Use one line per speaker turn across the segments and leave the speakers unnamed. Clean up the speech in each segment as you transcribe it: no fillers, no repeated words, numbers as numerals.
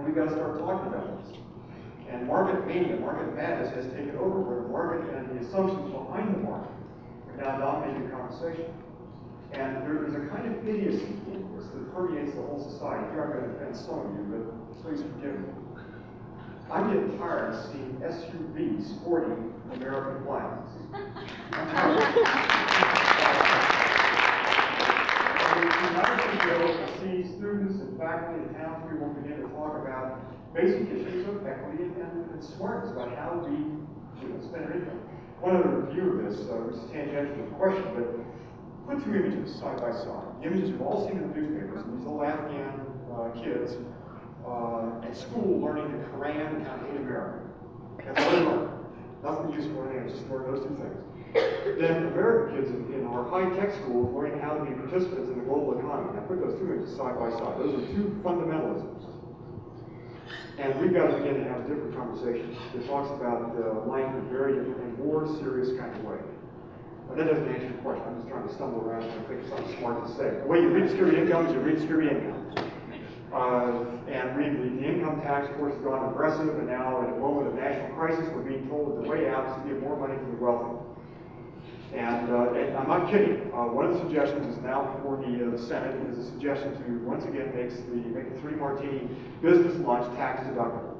we've got to start talking about this. And market mania, market madness has taken over, where the market and the assumptions behind the market are now dominating the conversation. And there's a kind of idiocy in this that permeates the whole society. Here I'm going to offend some of you, but please forgive me. I'm getting tired of seeing SUVs sporting American flags. I see students and faculty and townspeople begin to talk about basic issues of equity and smartness about how we spend our income. One other review of this, which is tangential to the question, but put two images side by side. The images you've all seen in the newspapers, these little Afghan kids at school learning the Quran and how to hate America. That's all they learn. Nothing useful or anything, just learn those two things. Then American kids in our high-tech schools learning how to be participants in the global economy. Now put those two images side by side. Those are two fundamentalisms. And we've got to begin to have a different conversation that talks about life in a very different and more serious kind of way. Now, that doesn't answer your question. I'm just trying to stumble around and think of something smart to say. The way you redistribute income is you redistribute income. And the income tax, of course, has gone aggressive, and now in a moment of national crisis, we're being told that the way out is to give more money to the wealthy. And I'm not kidding. One of the suggestions is now before the Senate is a suggestion to once again make the 3-martini business lunch tax deductible.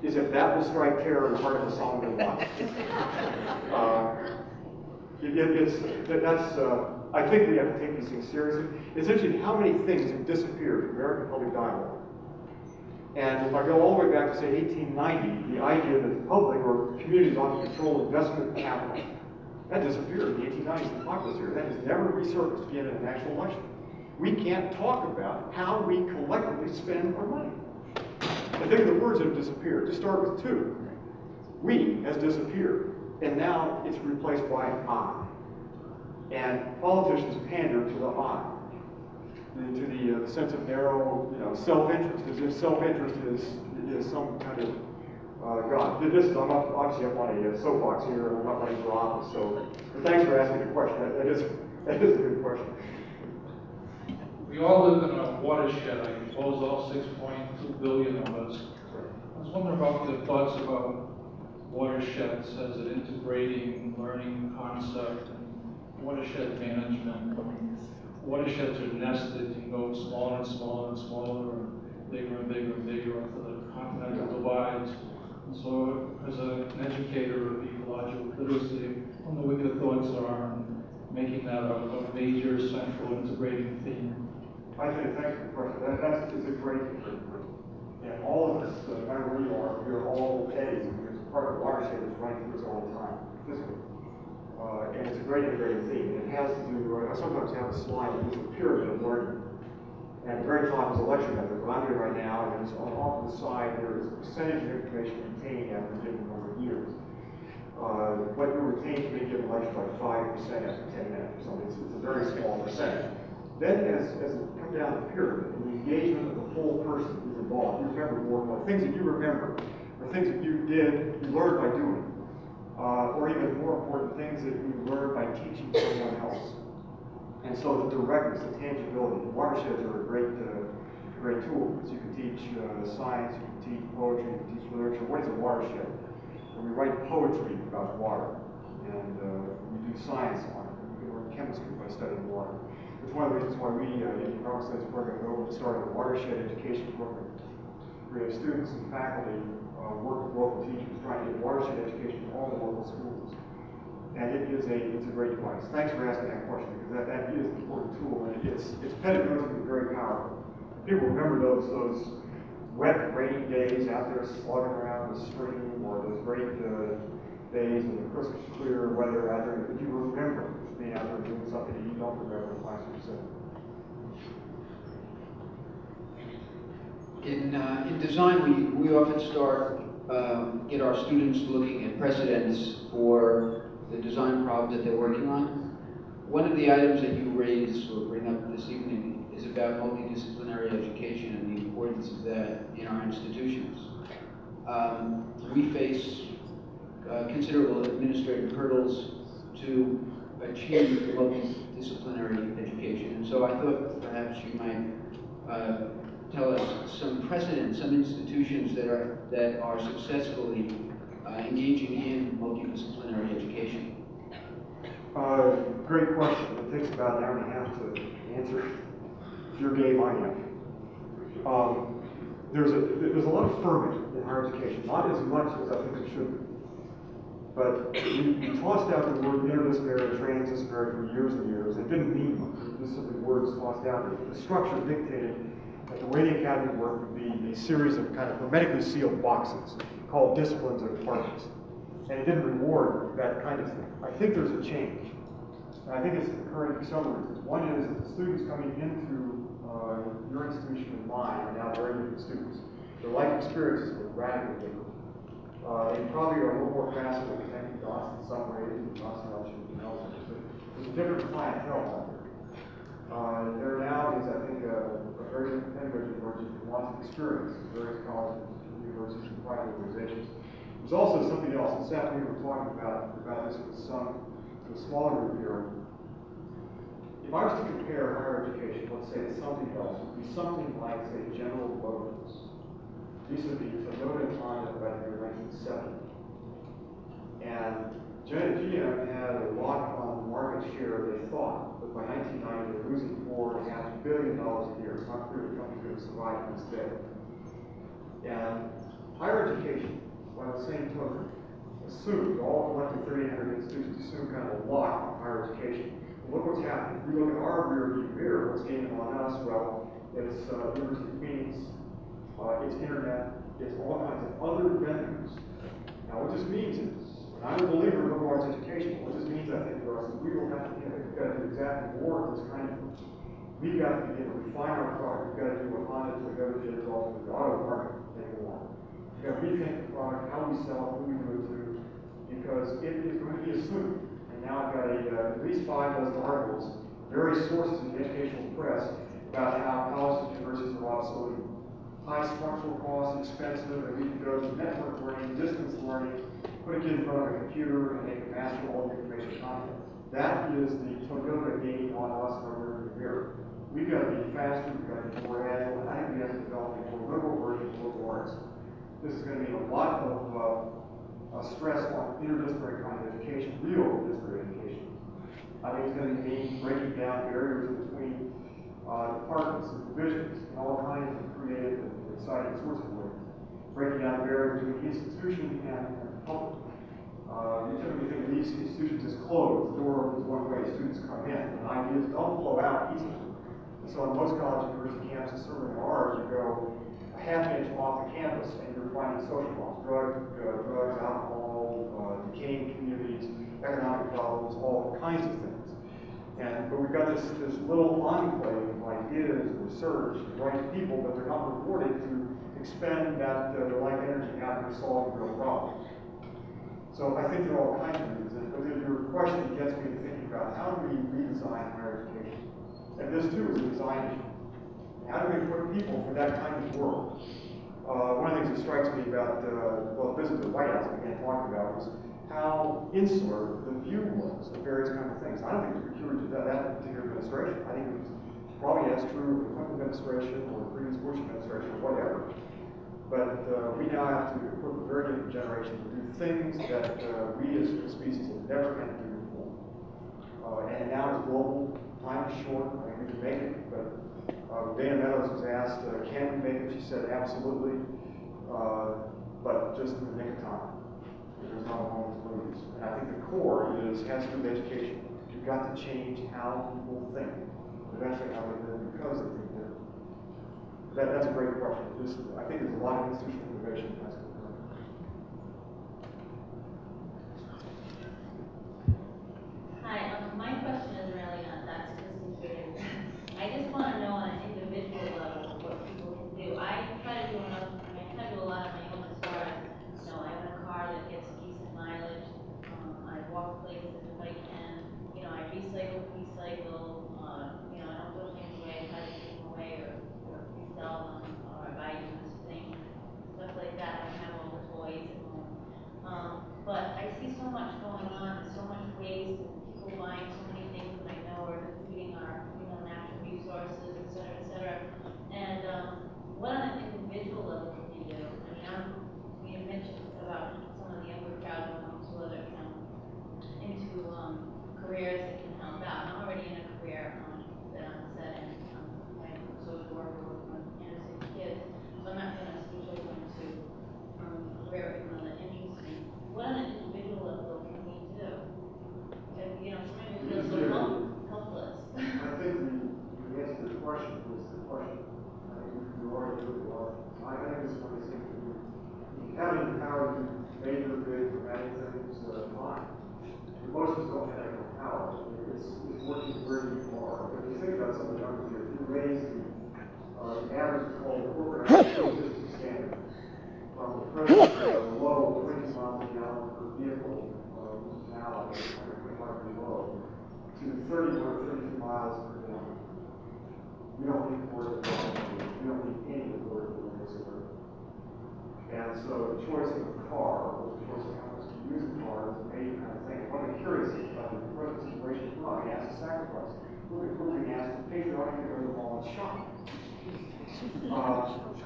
Is if that will strike terror in the heart of Osama bin Laden. I think we have to take these things seriously. It's interesting how many things have disappeared from American public dialogue. And if I go all the way back to, say, 1890, the idea that the public or communities ought to control investment capital, that disappeared in the 1890s in the populist era. That has never resurfaced again in a national election. We can't talk about how we collectively spend our money. And think of the words that have disappeared. Just start with two. We has disappeared, and now it's replaced by I. And politicians pander to the I, to the sense of narrow, self-interest, as if self-interest is some kind of God. I'm obviously up on a soapbox here, and I'm not running for office, but thanks for asking the question. That is a good question.
We all live in a watershed, I suppose, all 6.2 billion of us. I was wondering about your thoughts about watersheds as an integrating learning concept. Watershed management. Watersheds are nested. You go smaller and smaller and smaller, and bigger and bigger and bigger up to the continental divides. And so, as an educator of ecological literacy, I wonder what your thoughts are on making that a major central integrating theme.
I think thanks for the question. That's a great question. And all of us, no matter where you are, we're all eddies. There's a part of the watershed that's running through us all the time, physically. And it's a great integrated theme. It has to do, I sometimes have a slide that is a pyramid of learning. And at the very top is a lecture method. What I'm doing right now, and it's off to the side, there is a percentage of information retained after a given number of years. What you retain to make a given lecture by 5% after 10 minutes or something. It's a very small percentage. Then as it comes down the pyramid, and the engagement of the whole person is involved, you remember more things that you remember, or things that you did, you learned by doing. Or even more important, things that you learn by teaching someone else. And so the directness, the tangibility, the watersheds are a great tool, because you can teach science, you can teach poetry, you can teach literature. What is a watershed? And we write poetry about water, and we do science on it. We can learn chemistry by studying water. It's one of the reasons why we, in the Environmental Studies program, started a watershed education program. We have students and faculty work with local teachers, trying to get watershed education in all the local schools. And it's a great device. Thanks for asking that question, because that is an important tool, and its pedagogy is very powerful. People remember those wet, rainy days out there slogging around the stream, or those great days in the crisp, clear weather out there. But you remember being out there doing something that you don't remember in the classroom setting.
In design, we often get our students looking at precedents for the design problem that they're working on. One of the items that you raise or bring up this evening is about multidisciplinary education and the importance of that in our institutions. We face considerable administrative hurdles to achieve multidisciplinary education, and so I thought perhaps you might tell us some precedents, some institutions that are successfully engaging in multidisciplinary education?
Great question. It takes about an hour and a half to answer. If you're game, I am. There's a lot of ferment in higher education, not as much as I think it should be. But we tossed out the word interdisciplinary, transdisciplinary for years and years. It didn't mean much. It was simply words tossed out. The structure dictated that the way the academy worked would be a series of kind of hermetically sealed boxes called disciplines or departments. And it didn't reward that kind of thing. I think there's a change. And I think it's occurring for several reasons. One is that the students coming into your institution and mine are now very different students. Their life experiences are radically different. They probably are a little more fascinated with connecting dots in some ways, not so much anything else. There's a different clientele out there. There now is, I think, a very different thing with universities that wants experience in various colleges, universities, and private organizations. There's also something else. This afternoon we were talking about this with a smaller group here. If I was to compare higher education, let's say, to something else, it would be something like, say, General Motors. These would be Toyota and Honda by the year 1970. And GM had a lot on market share, they thought, but by 1990 they were losing $4.5 billion a year. It's not clear the company could survive to this day. And higher education, by the same token, assumed, all collective 3,800 institutions assume kind of a lot of higher education. Look what's happening. If we look at our rearview mirror, what's gaining on us? Well, it's University of Phoenix, it's internet, it's all kinds of other vendors. Now, what this means is, and I'm a believer in liberal arts education, what this means, I think, for us is we will have to, we've got to do exactly more of this kind of thing. We've got to begin to refine our product. We've got to do what Honda, Toyota did with the auto market anymore. We've got to rethink the product, how we sell it, who we do it to, because it is going to be assumed. Now I've got at least 5 dozen articles, various sources in the educational press, about how colleges and universities are obsolete. High structural costs, expensive, and we can go to network learning, distance learning, put a kid in front of a computer, and they can master all the information content. That is the Toyota gaining on us in our rearview mirror. We've got to be faster, we've got to be more agile, and I think we have to develop a more liberal version of liberal arts. This is going to mean a lot of stress on interdisciplinary kind of education, real disparate education. I think it's going to mean breaking down barriers between departments and divisions in all kinds of creative and exciting sorts of ways. Breaking down the barrier between institution and public. You typically think of these institutions as closed. The door is one way, students come in, and ideas don't flow out easily. And so on most college and university campuses, certainly in ours, you go a half inch off the campus and you're finding social problems, drugs, alcohol, decaying communities, economic problems, all kinds of things. But we've got this little enclave of ideas, research, bright people, but they're not rewarded to expend that life energy after solving real problems. So I think there are all kinds of reasons. But your question gets me to thinking about how do we redesign higher education? And this too is a design issue. How do we equip people for that kind of world? One of the things that strikes me about, visiting the White House, again, talking about, was how insular the view was of various kinds of things. I don't think it was peculiar to that particular administration. I think it was probably as true of the Clinton administration or the previous Bush administration or whatever. But we now have to equip a very different generation to do things that we as a species have never had to do before. And now it's global. Time is short. I think we can make it, but Dana Meadows was asked, can we make it? She said, absolutely, but just in the nick of time. There's not a moment to lose. And I think the core has to do with education. You've got to change how people think, eventually how they live because they think different. That's a great question. I think there's a lot of institutional innovation that's going to come.
Hi, my question is really not that sophisticated. I just want to know on an individual level what people can do. I try to do a lot of my own as far as, I have a car that gets decent mileage. I walk places if I can. I recycle. I don't throw things away. I try to give them away or resell them, or I buy used things, stuff like that. I have all the
I think it's one of those things that you have the power to major big dramatic things, fine. But most of us don't have that power. It's working where you are. But if you think about some of the numbers here, if you raise the average called the corporate efficiency standard from the present low 20 miles an hour per vehicle, now at 125 below, to 31 or 32 miles per gallon. We don't need more than we don't need any of the word whatsoever. And so the choice of a car, or the choice of how much to use a car, is a major kind of thing. One of the curious things about the present situation is we're not being asked to sacrifice. We're being asked to patriotically go to the mall and shop.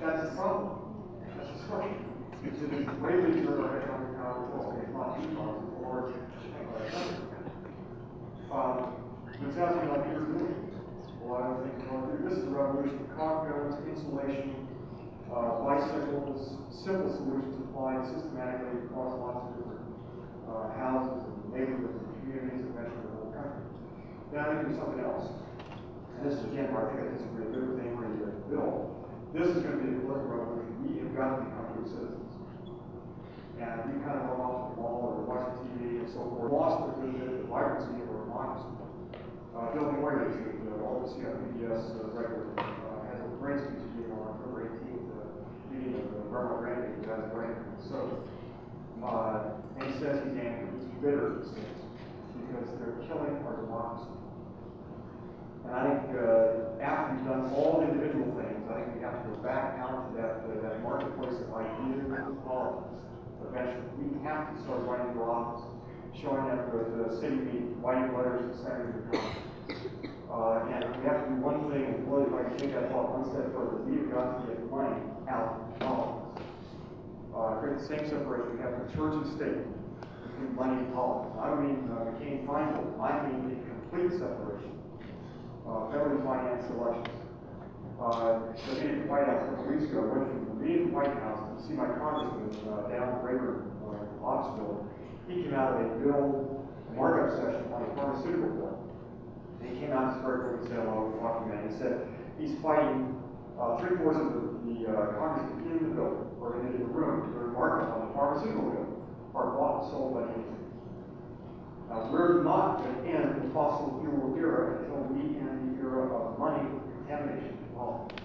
That's a problem. That's a struggle. It's a greatly exert our economic power as well. It's not two cars, it's a large country. It sounds to me like you're doing a lot of things going through. This is a revolution. Cockpits, insulation, bicycles, simple solutions applied systematically across lots of different houses and neighborhoods and communities, eventually the whole country. Now I think there's something else. And this is again where I think it's a really good thing where you build. This is going to be a political revolution. We have got to become good citizens. And we kind of go off to the mall or watch TV and so forth. Lost the vibrancy of our democracy. Bill Moyers, who all the PBS regularly, has a great speech to give on October 18th, meeting of the Vermont Randy, who has a brain. So, and he says he's angry, he's bitter at these things, because they're killing our democracy. And I think after we've done all the individual things, I think we have to go back out to that marketplace of ideas and politics. Eventually, we have to start running for office, showing up at the city meeting, writing letters to senators and congressmen. And we have to do one thing, and boy, if I can take that thought one step further, we have got to get money out of politics. Create the same separation we have from church and state between money and politics. I don't mean McCain-Feingold, I mean a complete separation. Federally financed elections. The meeting at the White House a couple weeks ago, I went from the meeting at the White House to see my congressman down the Rayburn office building. He came out of a bill markup session on a pharmaceutical bill. And he came out and started and said, "Hello, we're talking about." He said he's fighting 3/4 of the congressmen in the building or in the room to markup on the pharmaceutical bill are bought and sold by anything. We're not going to end the fossil fuel era until we end the era of money contamination in politics.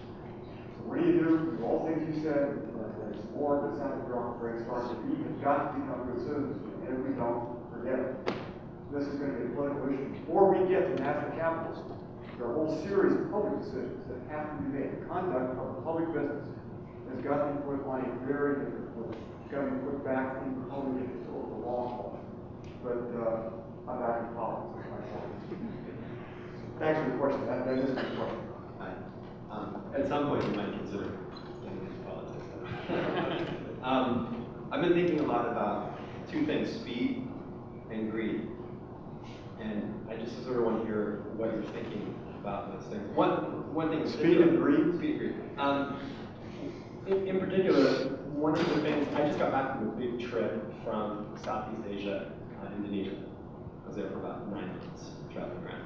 So what do? Do all the things you said. There's more, but it's not a great start. We have got to become good citizens. And if we don't, forget it. This is going to be a political issue. Before we get to national capitalism, there are a whole series of public decisions that have to be made. The conduct of public business has got to be put on a very different footing. It's got to be put back in public interest over the long haul. But I'm back in politics. Thanks for the question. That is a good question.
Hi. At some point, you might consider getting into politics. I've been thinking a lot about two things: speed and greed. And I just sort of want to hear what you're thinking about those things. One thing.
Speed and greed.
Speed and greed. In particular, one of the things, I just got back from a big trip from Southeast Asia, Indonesia. I was there for about 9 months, traveling around.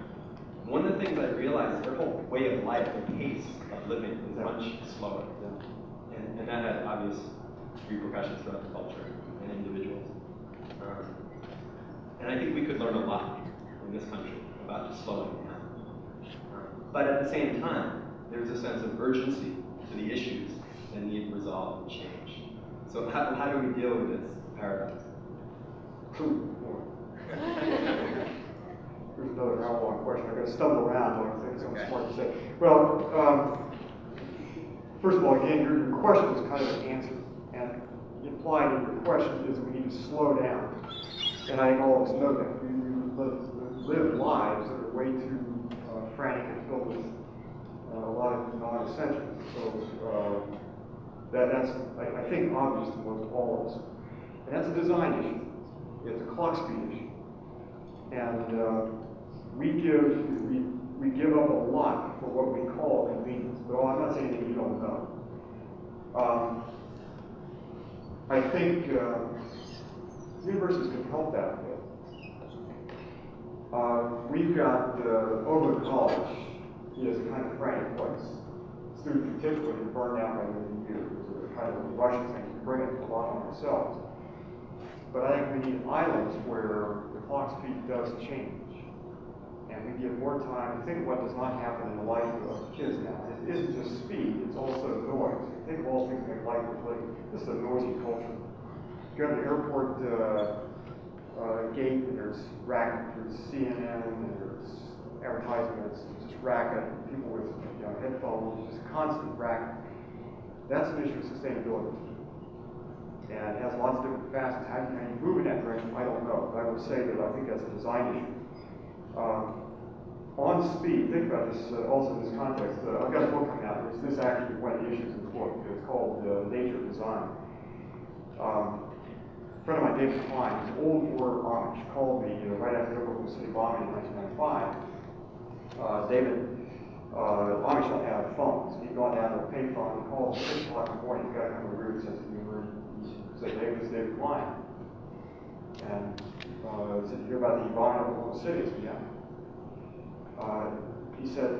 One of the things I realized is their whole way of life, their pace of living is much slower. And that had obvious repercussions throughout the culture and individuals. And I think we could learn a lot in this country about just slowing down. But at the same time, there's a sense of urgency to the issues that need resolve and change. So how do we deal with this paradox?
Here's another hour-long question. I've got to stumble around when I think something smart to say. Well, first of all, again, your question is kind of an answer. And implied in your question is that we need to slow down. And I think all of us know that. We live lives that are way too frantic and filled with a lot of non-essentials. So that's, I think, obvious to most all of us. And that's a design issue. It's a clock speed issue. And we give up a lot for what we call convenience. But I'm not saying anything you don't know. I think universities can help that a bit. We've got Oakland College is a kind of frantic place. students are typically burned out by the end of the year. It's a kind of a rushing thing. We bring it a lot on ourselves. But I think we need islands where the clock speed does change. And we give more time to think of what does not happen in the life of kids now. It isn't just speed, it's also noise. Think of all things that make life like this is a noisy culture. Go to the airport gate, and there's racket, there's CNN, and there's advertisements, just racket, people with headphones, just constant racket. That's an issue of sustainability. And it has lots of different facets. How you move in that direction, I don't know. But I would say that I think that's a design issue. On speed, think about this also in this context. I've got a book coming out. This actually one of the issues in the book. It's called Nature of Design. A friend of mine, David Klein, who's old war Amish, called me right after the Oklahoma City bombing in 1995. David, Amish don't have phones. He'd gone down to a payphone and called at 6 o'clock in the morning. He's got to come to a root sense of humor. He said, David, this is David Klein. And I said, you hear about the bombing of Oklahoma City? I said, yeah. He said,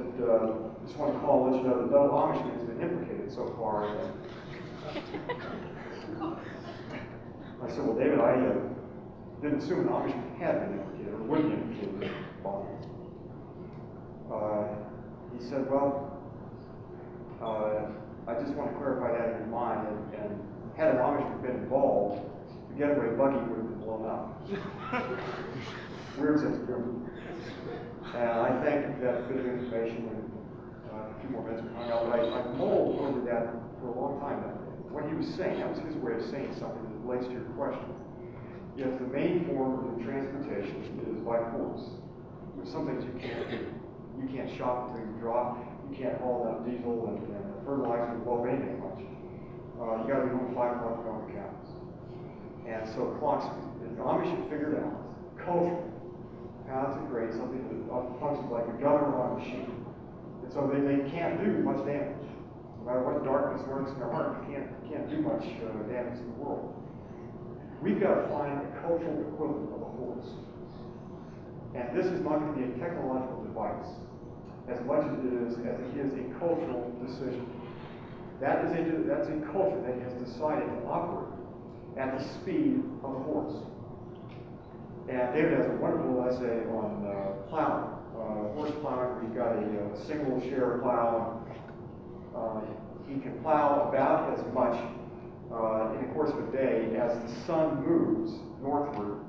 just want to call and let you know that no Amishman has been implicated so far. I said, well, David, I didn't assume an Amishman had been implicated or would be implicated in the bombing. He said, well, I just want to clarify that in your mind, and had an Amishman been involved, the getaway buggy would have been blown up. Weird sense of humor. And I thank that bit of information, and a few more minutes we hung out, but I mulled over that for a long time now. What he was saying, that was his way of saying something that relates to your question. If the main form of transportation is by horse, there's some things you can't do. You can't shop until you drop. You can't haul enough diesel and fertilizer to blow anything much. You got to be home 5 o'clock to milk the cows. And so clock speed. The Amish have figured out culture, how to create something that functions like a gunner on a machine. And so they can't do much damage. No matter what darkness lurks in their heart, you can't do much damage to the world. We've got to find a cultural equivalent of a horse. And this is not going to be a technological device as much as it is a cultural decision. That's a culture that has decided to operate at the speed of a horse. And David has a wonderful essay on plowing, horse plowing. We've got a single share plow. He can plow about as much in the course of a day as the sun moves northward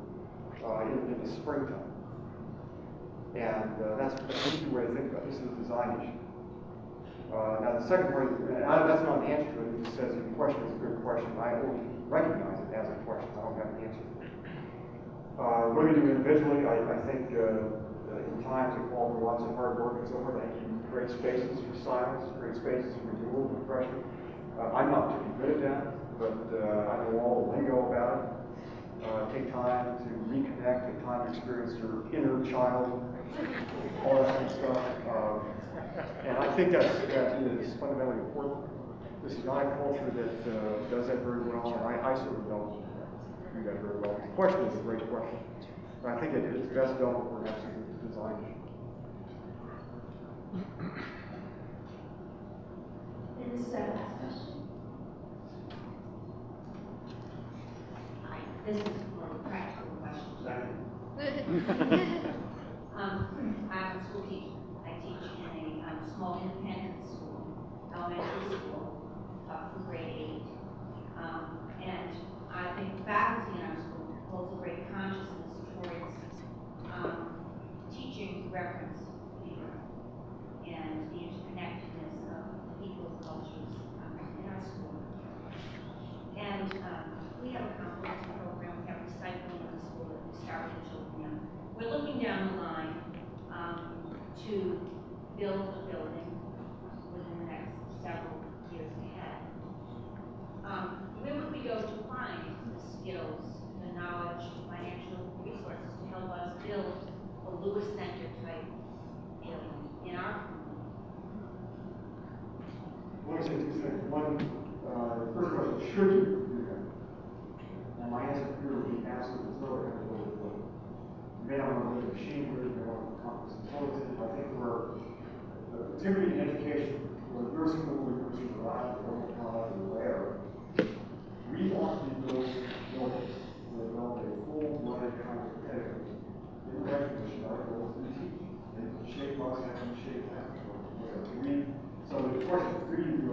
in the springtime. And that's a good way to think about it. This is a design issue. Now the second part, that's not an answer to it. It just says the question is a good question. I only recognize it as a question. I don't have an answer for it. What do we do individually? I think in times it calls for lots of hard work and so forth. I think you create spaces for silence, create spaces for renewal, refreshment. I'm not particularly good at that, but I know all the lingo about it. Take time to reconnect, take time to experience your inner child, all that kind of stuff. And I think that is fundamentally important. This is not a culture that does that very well, and I certainly don't do that very well. The question is a great question. But I think it's best done perhaps in the design issue.
And this is our last question. Hi, this is more of a practical question. I'm a school teacher. I teach in a small independent school, elementary school, up through grade 8. And I think the faculty in our school holds a great consciousness towards teaching reverence to the earth and the interconnectedness of people's cultures in our school. And we have a composting program, we have recycling in the school that we start with children in. We're looking down the line to build a building within the next several years ahead. Where would we go to find the skills, the knowledge, financial resources to help us build a Lewis Center type building in our community?
Let me say two things. One, first question, should you do that? And my answer here would be absolutely no. You may not want to look at machinery, you may want to look at complex intelligence. I think we're, particularly in education, we're school lab, or wherever, we want to build buildings to develop a full-blooded kind of pedigree in recognition of our goals to teach. And shape us and shape them. So the question for you